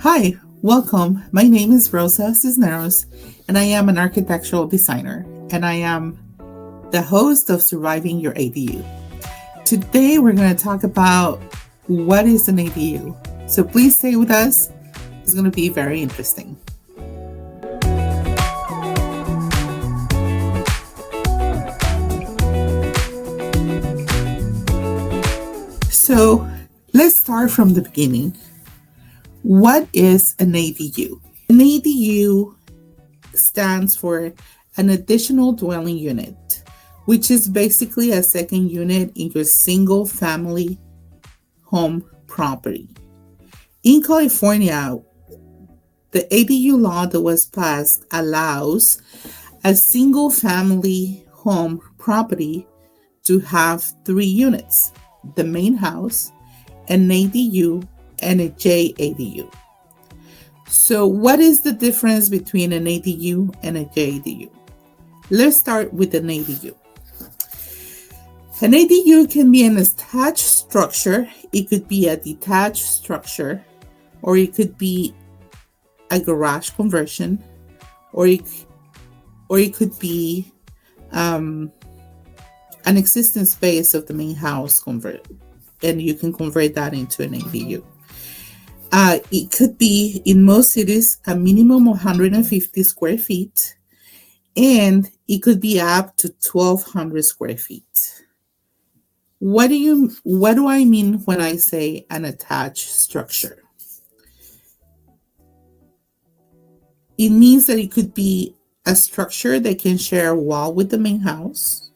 Hi, welcome. My name is Rosa Cisneros, and I am an architectural designer, and I am the host of Surviving Your ADU. Today, we're going to talk about what is an ADU. So please stay with us. It's going to be very interesting. So let's start from the beginning. What is an ADU? An ADU stands for an additional dwelling unit, which is basically a second unit in your single family home property. In California, the ADU law that was passed allows a single family home property to have 3 units: the main house, an ADU, and a JADU. So what is the difference between an ADU and a JADU? Let's start with an ADU. An ADU can be an attached structure. It could be a detached structure, or it could be a garage conversion, or it could be an existing space of the main house and you can convert that into an ADU. It could be, in most cities, a minimum of 150 square feet, and it could be up to 1,200 square feet. What do I mean when I say an attached structure? It means that it could be a structure that can share a wall with the main house,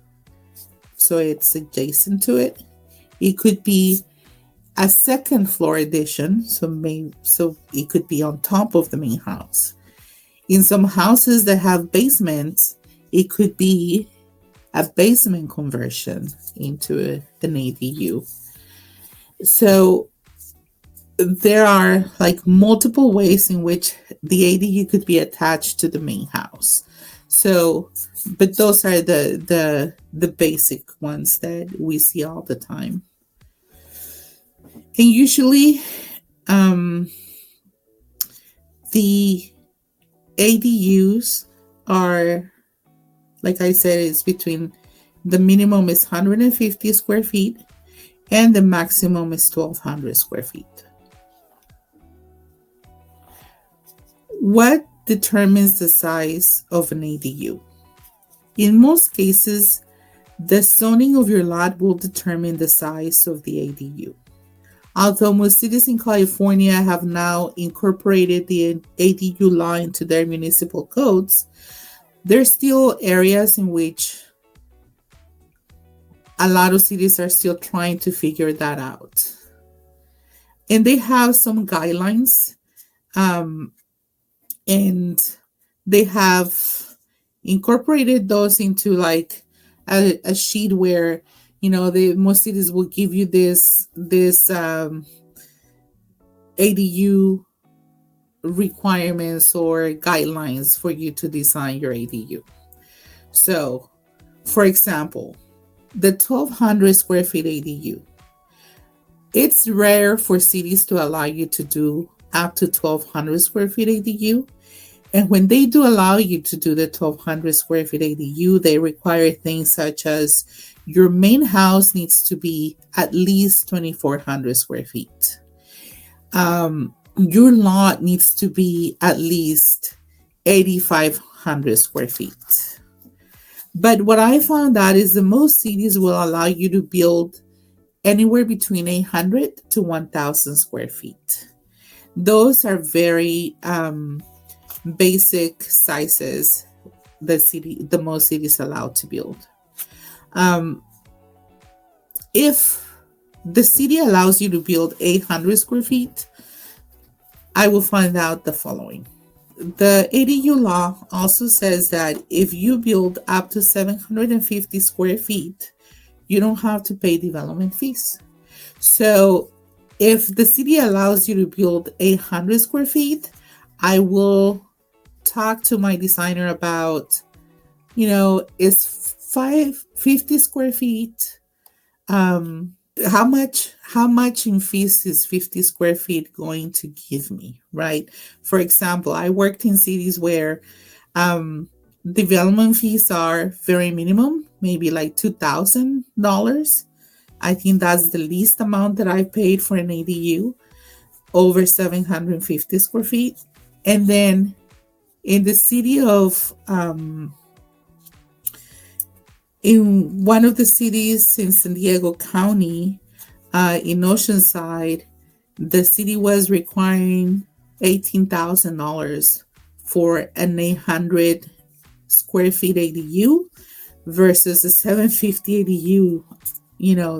so it's adjacent to it. It could be a second floor addition, so it could be on top of the main house. In some houses that have basements, it could be a basement conversion into an ADU. So there are like multiple ways in which the ADU could be attached to the main house. So, but those are the basic ones that we see all the time. And usually, the ADUs are, like I said, it's between the minimum is 150 square feet and the maximum is 1,200 square feet. What determines the size of an ADU? In most cases, the zoning of your lot will determine the size of the ADU. Although most cities in California have now incorporated the ADU law into their municipal codes, there are still areas in which a lot of cities are still trying to figure that out. And they have some guidelines, and they have incorporated those into like a sheet where, most cities will give you this ADU requirements or guidelines for you to design your ADU. So, for example, the 1,200 square feet ADU. It's rare for cities to allow you to do up to 1,200 square feet ADU. And when they do allow you to do the 1,200 square feet ADU, they require things such as your main house needs to be at least 2,400 square feet. Your lot needs to be at least 8,500 square feet. But what I found out is that most cities will allow you to build anywhere between 800 to 1,000 square feet. Those are very basic sizes the most cities allowed to build. If the city allows you to build 800 square feet, I will find out the following. The ADU law also says that if you build up to 750 square feet, you don't have to pay development fees. So if the city allows you to build 800 square feet, I will talk to my designer about, is 550 square feet how much in fees is 50 square feet going to give me, right? For example, I worked in cities where um, development fees are very minimum, maybe like $2,000. I think that's the least amount that I paid for an ADU over 750 square feet. And then in the city of in one of the cities in San Diego County, in Oceanside, the city was requiring $18,000 for an 800 square feet ADU versus a 750 ADU.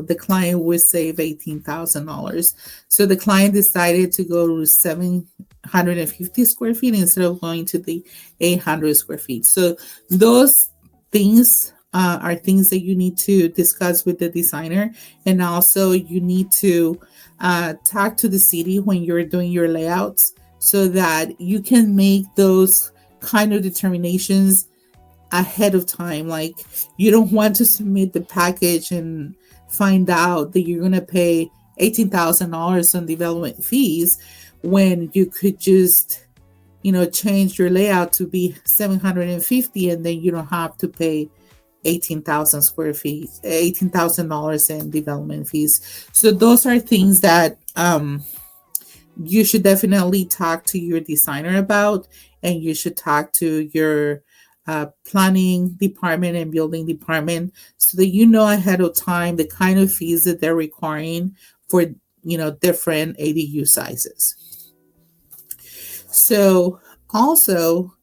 The client would save $18,000. So the client decided to go to 750 square feet instead of going to the 800 square feet. So those things are things that you need to discuss with the designer. And also you need to talk to the city when you're doing your layouts so that you can make those kind of determinations ahead of time. Like, you don't want to submit the package and find out that you're going to pay $18,000 on development fees when you could just change your layout to be 750, and then you don't have to pay 18,000 square feet, $18,000 in development fees. So those are things that you should definitely talk to your designer about, and you should talk to your planning department and building department so that you know ahead of time the kind of fees that they're requiring for different ADU sizes. So also,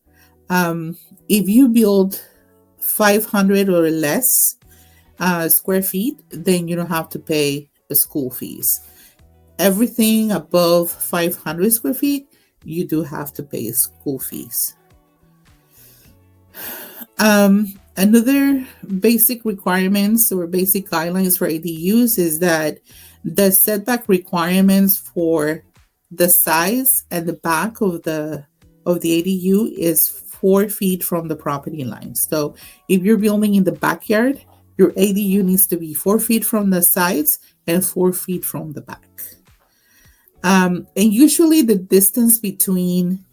if you build 500 or less square feet, then you don't have to pay the school fees. Everything above 500 square feet, you do have to pay school fees. Another basic requirements or basic guidelines for ADUs is that the setback requirements for the size and the back of the ADU is 4 feet from the property line. So if you're building in the backyard, your ADU needs to be 4 feet from the sides and 4 feet from the back. And usually the distance between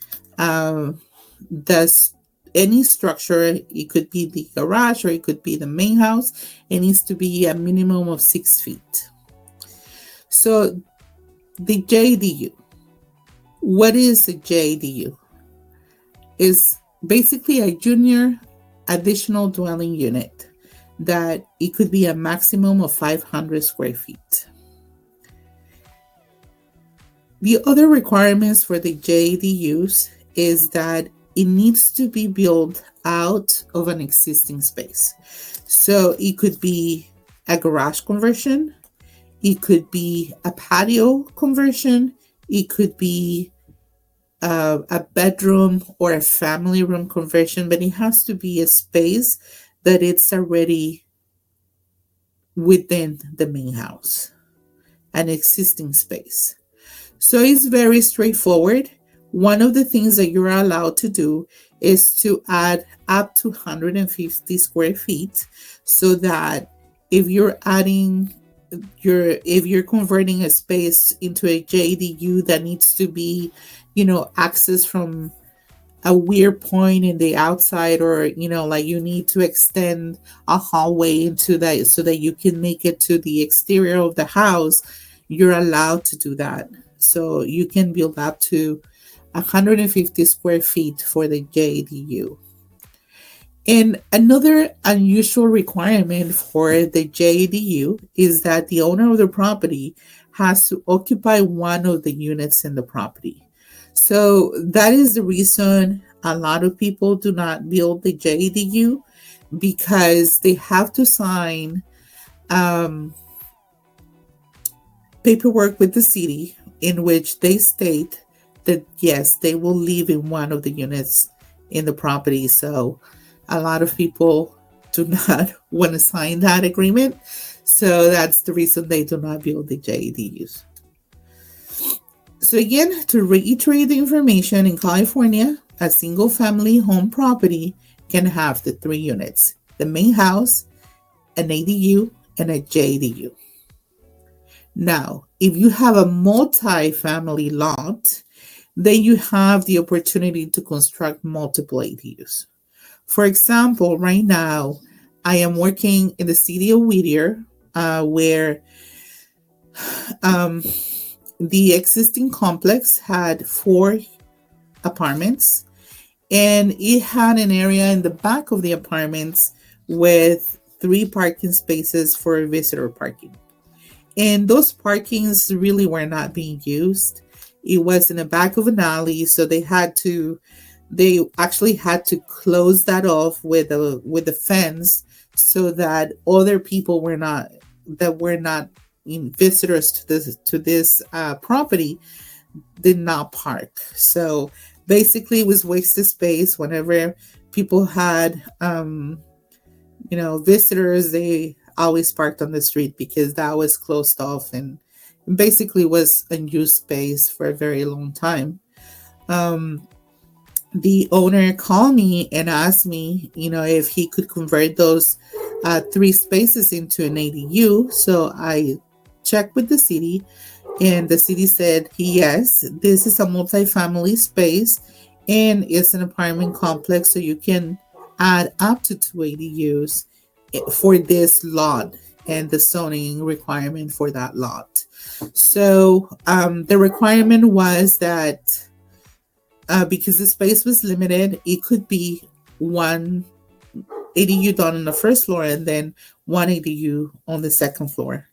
any structure, it could be the garage or it could be the main house, it needs to be a minimum of 6 feet. So the JDU, what is a JDU? Is basically a junior additional dwelling unit that it could be a maximum of 500 square feet. The other requirements for the JDUs is that it needs to be built out of an existing space. So it could be a garage conversion, it could be a patio conversion, it could be a bedroom or a family room conversion, but it has to be a space that it's already within the main house, an existing space. So it's very straightforward. One of the things that you're allowed to do is to add up to 150 square feet, so that if you're converting a space into a JDU that needs to be, accessed from a weird point in the outside, or like you need to extend a hallway into that so that you can make it to the exterior of the house, you're allowed to do that. So you can build up to 150 square feet for the JDU. And another unusual requirement for the JDU is that the owner of the property has to occupy one of the units in the property. So that is the reason a lot of people do not build the JDU, because they have to sign paperwork with the city in which they state that yes, they will live in one of the units in the property. So a lot of people do not want to sign that agreement. So that's the reason they do not build the JDUs. So again, to reiterate the information, in California, a single family home property can have the 3 units: the main house, an ADU, and a JDU. Now, if you have a multi-family lot, then you have the opportunity to construct multiple ADUs. For example, right now, I am working in the city of Whittier, where um, the existing complex had four apartments, and it had an area in the back of the apartments with three parking spaces for visitor parking. And those parkings really were not being used. It was in the back of an alley, so they actually had to close that off with a fence so that other people were not visitors to this property did not park. So basically, it was wasted space. Whenever people had visitors, they always parked on the street because that was closed off and basically was unused space for a very long time. Um, the owner called me and asked me, if he could convert those three spaces into an ADU. So I checked with the city, and the city said, yes, this is a multi-family space and it's an apartment complex, so you can add up to two ADUs for this lot and the zoning requirement for that lot. So the requirement was that because the space was limited, it could be one ADU done on the first floor and then one ADU on the second floor.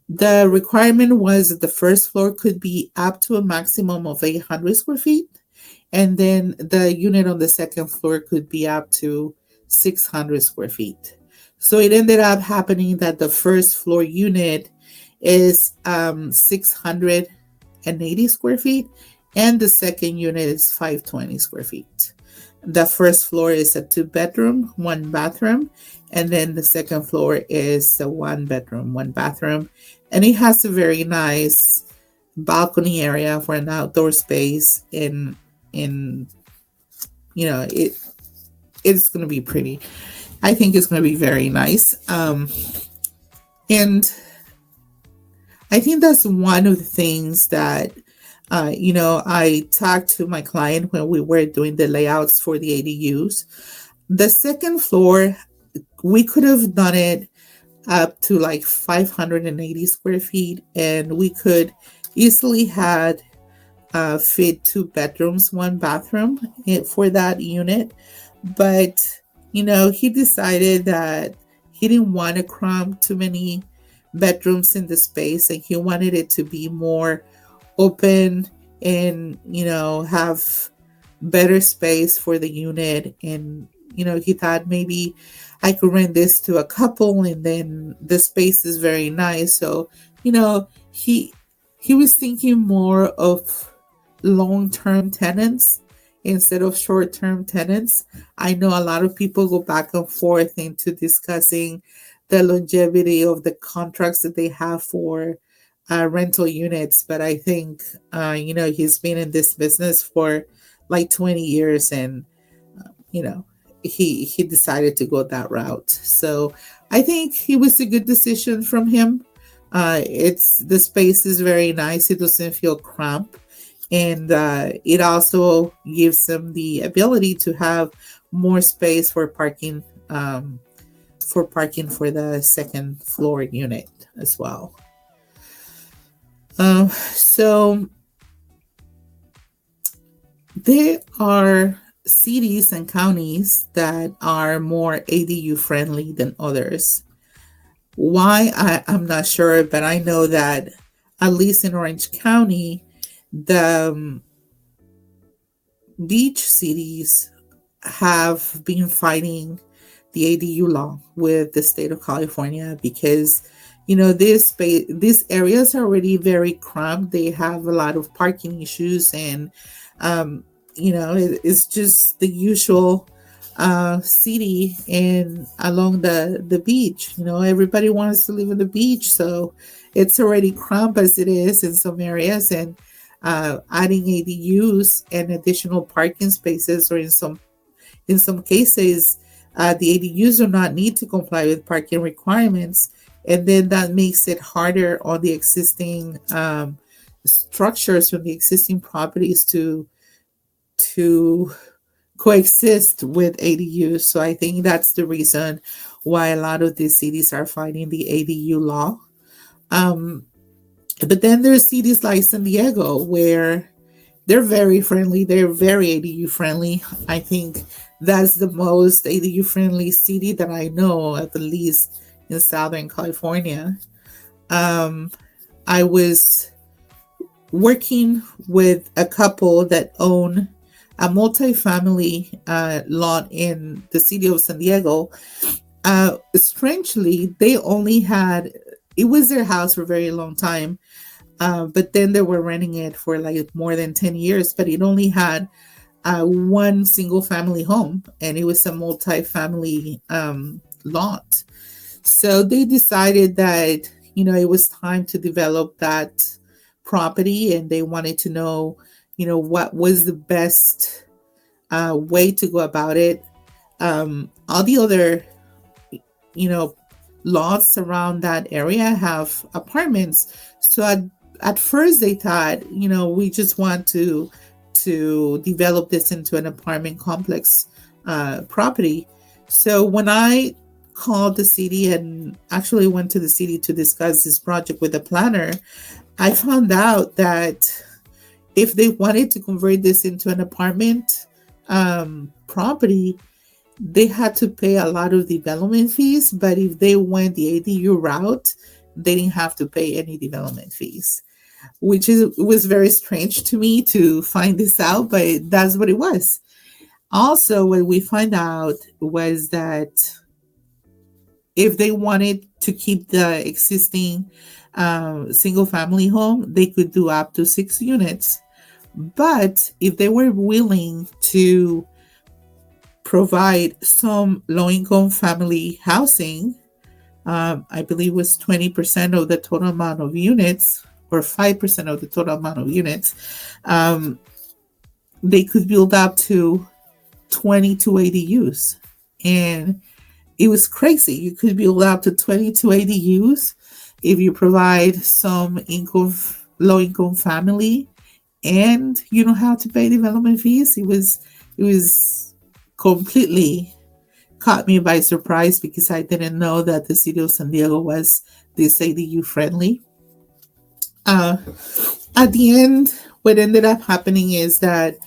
The requirement was that the first floor could be up to a maximum of 800 square feet, and then the unit on the second floor could be up to 600 square feet. So it ended up happening that the first floor unit is 680 square feet, and the second unit is 520 square feet. The first floor is a two bedroom, one bathroom, and then the second floor is a one bedroom, one bathroom. And it has a very nice balcony area for an outdoor space. In it's going to be pretty. I think it's going to be very nice. And I think that's one of the things that I talked to my client when we were doing the layouts for the ADUs. The second floor, we could have done it up to like 580 square feet, and we could easily had fit two bedrooms, one bathroom for that unit. But he decided that he didn't want to cram too many bedrooms in the space, and he wanted it to be more open and have better space for the unit. And he thought maybe I could rent this to a couple, and then the space is very nice. So he was thinking more of long-term tenants instead of short-term tenants. I know a lot of people go back and forth into discussing the longevity of the contracts that they have for rental units, but I think he's been in this business for like 20 years, and you know he decided to go that route. So I think it was a good decision from him. It's the space is very nice. It doesn't feel cramped, and it also gives him the ability to have more space for parking, for the second floor unit as well. So there are cities and counties that are more ADU friendly than others. Why? I'm not sure, but I know that at least in Orange County, the beach cities have been fighting the ADU law with the state of California because these areas are already very cramped. They have a lot of parking issues, and it's just the usual city and along the beach. Everybody wants to live on the beach, so it's already cramped as it is in some areas, and adding ADUs and additional parking spaces, or in some cases, the ADUs do not need to comply with parking requirements. and then that makes it harder on the existing structures from the existing properties to coexist with ADUs. So I think that's the reason why a lot of these cities are fighting the ADU law. Um, but then there's cities like San Diego where they're very friendly. They're very ADU friendly. I think that's the most ADU friendly city that I know, at the least in Southern California. Um, I was working with a couple that own a multifamily lot in the city of San Diego. Strangely, they only had, it was their house for a very long time, but then they were renting it for like more than 10 years, but it only had one single family home, and it was a multi-family lot. So they decided that, it was time to develop that property, and they wanted to know, what was the best way to go about it. All the other, you know, lots around that area have apartments. So at first they thought, we just want to develop this into an apartment complex property. So when I called the city and actually went to the city to discuss this project with the planner, I found out that if they wanted to convert this into an apartment property, they had to pay a lot of development fees. But if they went the ADU route, they didn't have to pay any development fees, which was very strange to me to find this out, but that's what it was. Also, what we find out was that if they wanted to keep the existing single family home, they could do up to 6 units. But if they were willing to provide some low income family housing, I believe it was 20% of the total amount of units, or 5% of the total amount of units, they could build up to 22 ADUs. And it was crazy. You could build up to 22 ADUs if you provide some income, low income family, and you don't have to pay development fees. It was completely caught me by surprise, because I didn't know that the city of San Diego was this ADU friendly. Uh, at the end, what ended up happening is that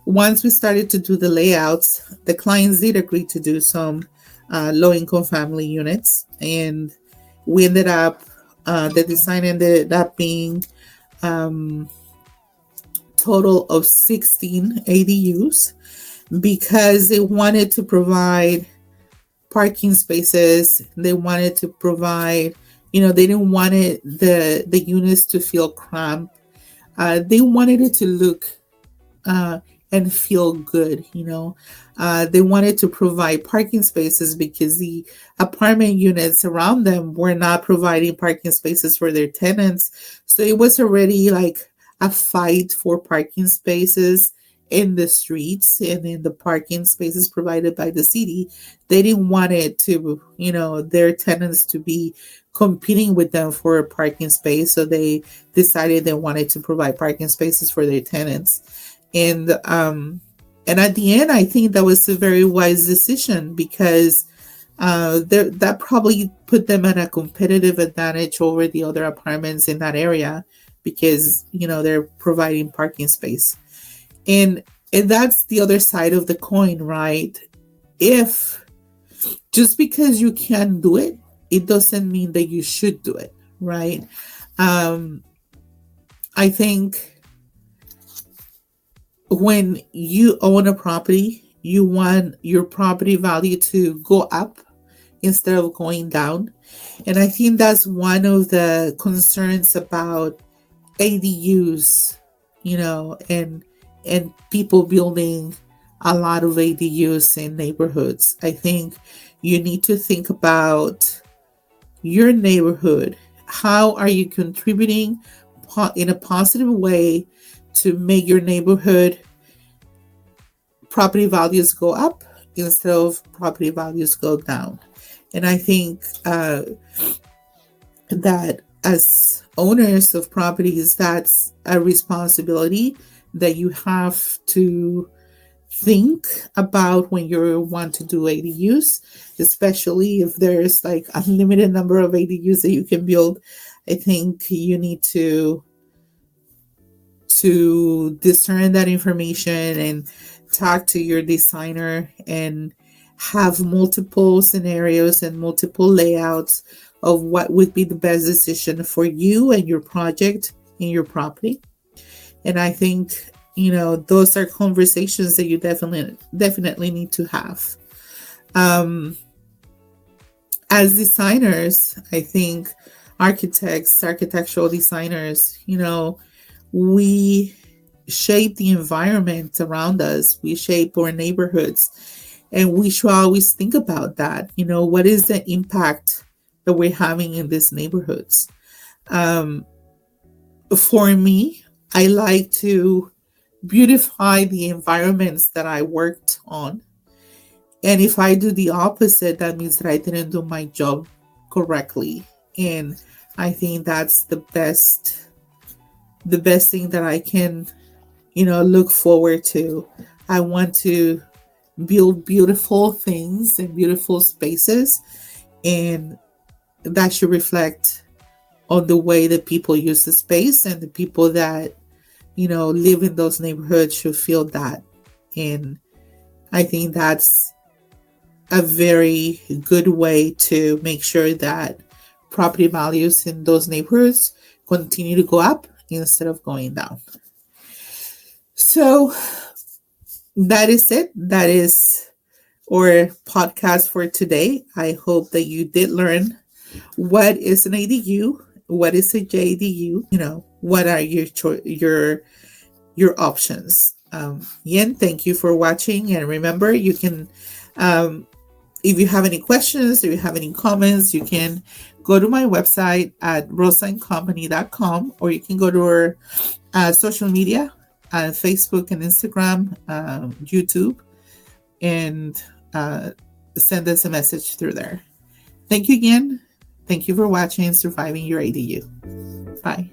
once we started to do the layouts, the clients did agree to do some low income family units, and we ended up, the design ended up being total of 16 ADUs, because they wanted to provide parking spaces. They wanted to provide, they didn't want the units to feel cramped. They wanted it to look uh, and feel good. They wanted to provide parking spaces because the apartment units around them were not providing parking spaces for their tenants. So it was already like a fight for parking spaces in the streets and in the parking spaces provided by the city. They didn't want it to, their tenants to be competing with them for a parking space. So they decided they wanted to provide parking spaces for their tenants. And at the end, I think that was a very wise decision, because that probably put them at a competitive advantage over the other apartments in that area, because they're providing parking space. And that's the other side of the coin, right? If just because you can do it, it doesn't mean that you should do it, right? I think when you own a property, you want your property value to go up instead of going down. And I think that's one of the concerns about ADUs, and people building a lot of ADUs in neighborhoods. I think you need to think about your neighborhood. How are you contributing in a positive way to make your neighborhood property values go up instead of property values go down? And I think that as owners of properties, that's a responsibility that you have to think about when you want to do ADUs, especially if there's like unlimited number of ADUs that you can build. I think you need to discern that information and talk to your designer and have multiple scenarios and multiple layouts of what would be the best decision for you and your project in your property. And I think, those are conversations that you definitely need to have. Um, as designers, I think architects, architectural designers, we shape the environment around us, we shape our neighborhoods, and we should always think about that. What is the impact that we're having in these neighborhoods? Um, for me, I like to beautify the environments that I worked on. And if I do the opposite, that means that I didn't do my job correctly. And I think that's the best thing that I can, look forward to. I want to build beautiful things and beautiful spaces, and that should reflect on the way that people use the space, and the people that, live in those neighborhoods should feel that. And I think that's a very good way to make sure that property values in those neighborhoods continue to go up instead of going down. So that is it. That is our podcast for today. I hope that you did learn what is an ADU, what is a JDU, what are your options. Again, thank you for watching, and remember, you can, if you have any questions, if you have any comments, you can go to my website at rosacompany.com, or you can go to our social media, Facebook and Instagram, YouTube, and send us a message through there. Thank you again. Thank you for watching Surviving Your ADU. Bye.